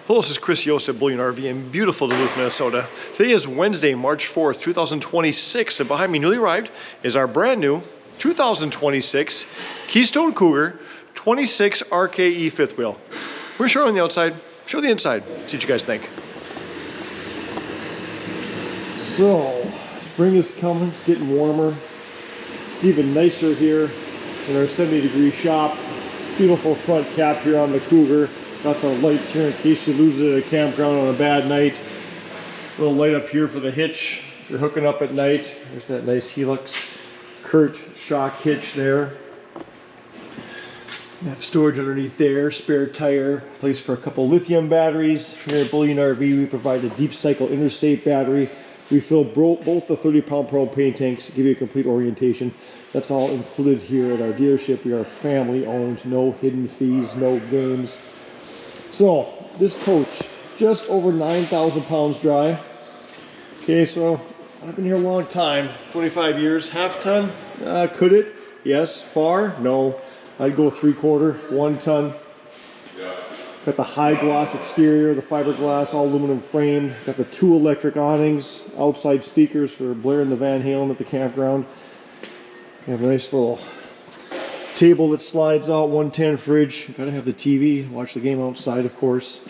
Hello, this is Chris Yost at Bullion RV in beautiful Duluth, Minnesota. Today is Wednesday, March 4th, 2026, and behind me, newly arrived, is our brand new 2026 Keystone Cougar 26 RKE fifth wheel. We're gonna show on the outside, show the inside, see what you guys think. So, spring is coming, it's getting warmer. It's even nicer here in our 70-degree shop. Beautiful front cap here on the Cougar. Got the lights here in case you lose it at a campground on a bad night. A little light up here for the hitch if you're hooking up at night. There's that nice Helix Kurt shock hitch there. You have storage underneath there, spare tire, place for a couple lithium batteries. Here at Bullion RV, we provide a deep cycle interstate battery. We fill both the 30-pound propane tanks to give you a complete orientation. That's all included here at our dealership. We are family owned, no hidden fees, no games. So, this coach, just over 9,000 pounds dry. Okay, so I've been here a long time, 25 years. Half-ton, could it? Yes. Far? No. I'd go 3/4, 1 ton. Got the high gloss exterior, the fiberglass, all aluminum framed. Got the 2 electric awnings, outside speakers for blaring the Van Halen at the campground. We have a nice little table that slides out, 110 fridge. Gotta have the TV, watch the game outside, of course.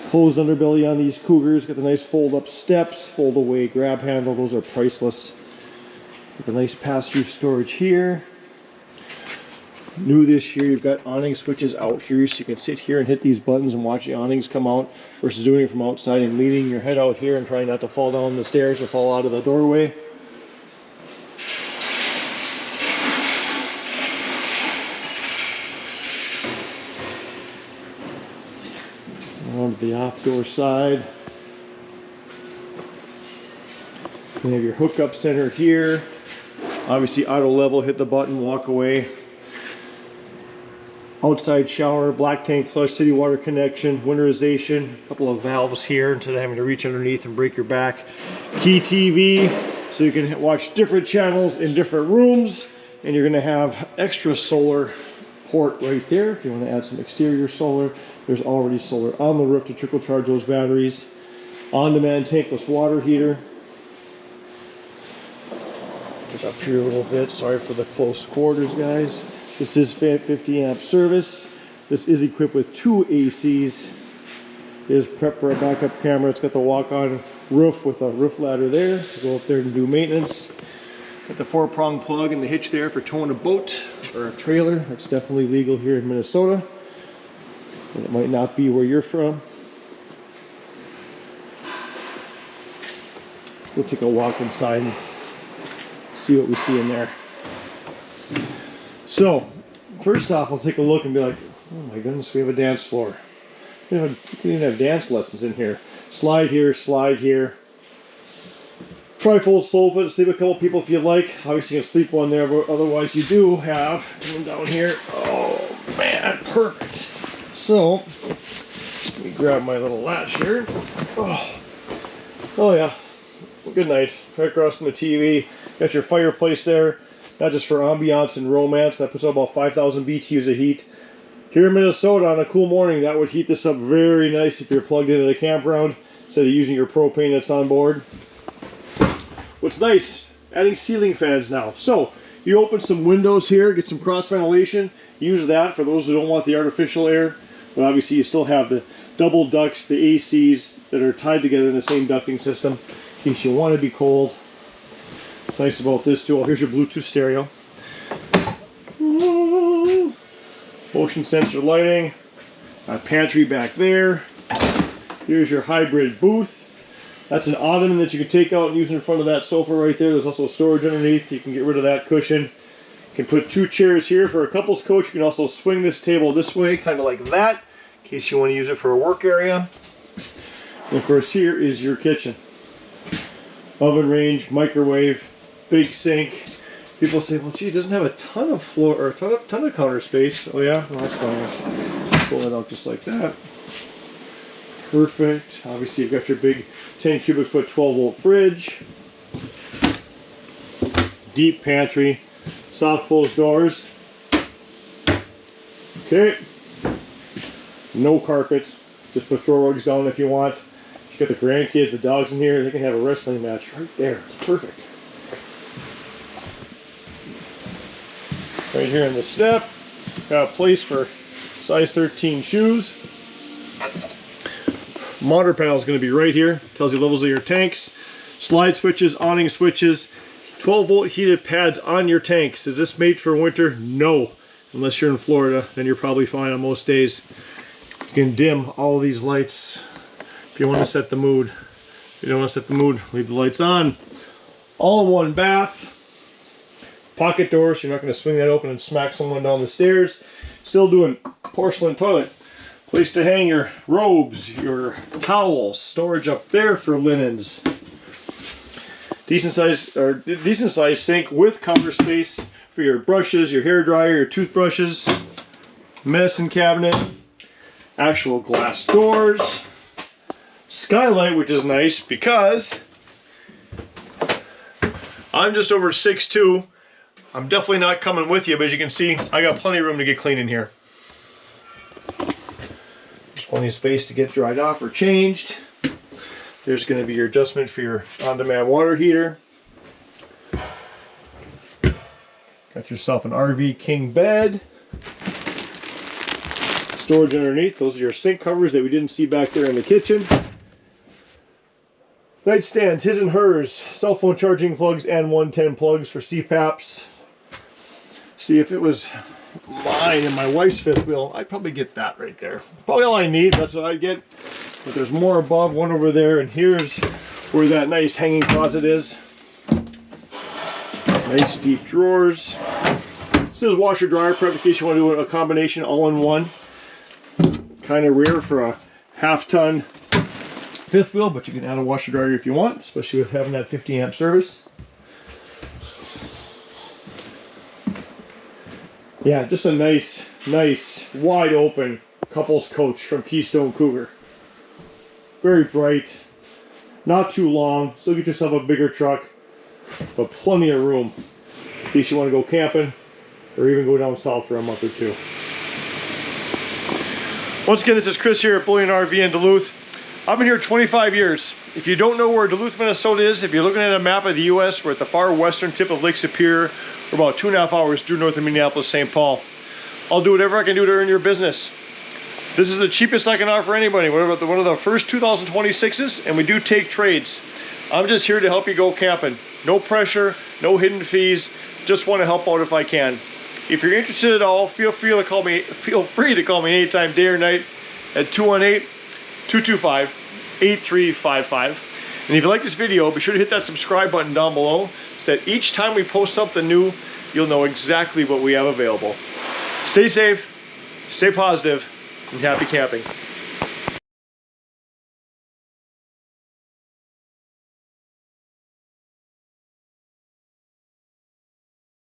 Closed underbelly on these Cougars. Got the nice fold-up steps, fold-away grab handle. Those are priceless. Got the nice pass-through storage here. New this year, you've got awning switches out here, so you can sit here and hit these buttons and watch the awnings come out, versus doing it from outside and leaning your head out here and trying not to fall down the stairs or fall out of the doorway. On to the off-door side. You have your hookup center here. Obviously auto level, hit the button, walk away. Outside shower, black tank flush, city water connection, winterization, a couple of valves here instead of having to reach underneath and break your back. Key TV, so you can watch different channels in different rooms, and you're gonna have extra solar port right there. If you want to add some exterior solar, there's already solar on the roof to trickle charge those batteries. On-demand tankless water heater. Get up here a little bit, sorry for the close quarters, guys. This is 50 amp service. This is equipped with 2 ACs. It is prepped for a backup camera. It's got the walk-on roof with a roof ladder there to go up there and do maintenance. Got the 4-prong plug and the hitch there for towing a boat or a trailer. That's definitely legal here in Minnesota, and it might not be where you're from. Let's go take a walk inside and see what we see in there. So, first off, I'll take a look and be like, oh my goodness, we have a dance floor. You can even have dance lessons in here. Slide here, slide here. Tri-fold sofa to sleep a couple people if you like. Obviously you can sleep one there, but otherwise you do have one down here. Oh man, perfect. So, let me grab my little latch here. Oh yeah, good night. Right across from the TV. Got your fireplace there. Not just for ambiance and romance. That puts out about 5,000 BTUs of heat. Here in Minnesota on a cool morning, that would heat this up very nice if you're plugged into the campground instead of using your propane that's on board. What's nice, adding ceiling fans now. So you open some windows here, get some cross ventilation, use that for those who don't want the artificial air, but obviously you still have the double ducts, the ACs that are tied together in the same ducting system in case you want to be cold. What's nice about this too, here's your Bluetooth stereo. Motion sensor lighting, a pantry back there. Here's your hybrid booth. That's an ottoman that you can take out and use in front of that sofa right there. There's also storage underneath. You can get rid of that cushion. You can put 2 chairs here for a couples coach. You can also swing this table this way, kind of like that, in case you want to use it for a work area. And of course, here is your kitchen. Oven range, microwave, big sink. People say, well, gee, it doesn't have a ton of floor or a ton of counter space. Oh yeah, well, that's fine. Let's pull it out just like that. Perfect. Obviously, you've got your big 10 cubic foot 12-volt fridge. Deep pantry. Soft closed doors. Okay. No carpet. Just put throw rugs down if you want. You got the grandkids, the dogs in here, they can have a wrestling match right there. It's perfect. Right here in the step, got a place for size 13 shoes. Monitor panel is going to be right here. Tells you levels of your tanks. Slide switches, awning switches, 12-volt heated pads on your tanks. Is this made for winter? No. Unless you're in Florida, then you're probably fine on most days. You can dim all these lights if you want to set the mood. If you don't want to set the mood, leave the lights on. All-in-one bath. Pocket door, so you're not going to swing that open and smack someone down the stairs. Still doing porcelain toilet. Place to hang your robes, your towels. Storage up there for linens. Decent size sink with counter space for your brushes, your hair dryer, your toothbrushes. Medicine cabinet. Actual glass doors. Skylight, which is nice because I'm just over 6'2". I'm definitely not coming with you, but as you can see, I got plenty of room to get clean in here. There's plenty of space to get dried off or changed. There's going to be your adjustment for your on-demand water heater. Got yourself an RV king bed. Storage underneath. Those are your sink covers that we didn't see back there in the kitchen. Nightstands, his and hers. Cell phone charging plugs and 110 plugs for CPAPs. See, if it was mine and my wife's fifth wheel, I'd probably get that right there. Probably all I need, that's what I get. But there's more above, one over there, and here's where that nice hanging closet is. Nice deep drawers. This is washer dryer prep in case you want to do a combination all in one. Kind of rare for a half-ton fifth wheel, but you can add a washer dryer if you want, especially with having that 50 amp service. Yeah, just a nice, wide open couples coach from Keystone Cougar. Very bright, not too long, still get yourself a bigger truck, but plenty of room in case you want to go camping or even go down south for a month or two. Once again, this is Chris here at Bullion RV in Duluth. I've been here 25 years. If you don't know where Duluth, Minnesota is, if you're looking at a map of the U.S., we're at the far western tip of Lake Superior. We're about 2.5 hours due north of Minneapolis, St. Paul. I'll do whatever I can do to earn your business. This is the cheapest I can offer anybody. We're about one of the first 2026s, and we do take trades. I'm just here to help you go camping. No pressure, no hidden fees. Just want to help out if I can. If you're interested at all, feel free to call me anytime, day or night, at 218-225-8355. And if you like this video, be sure to hit that subscribe button down below so that each time we post something new, you'll know exactly what we have available. Stay safe, stay positive, and happy camping.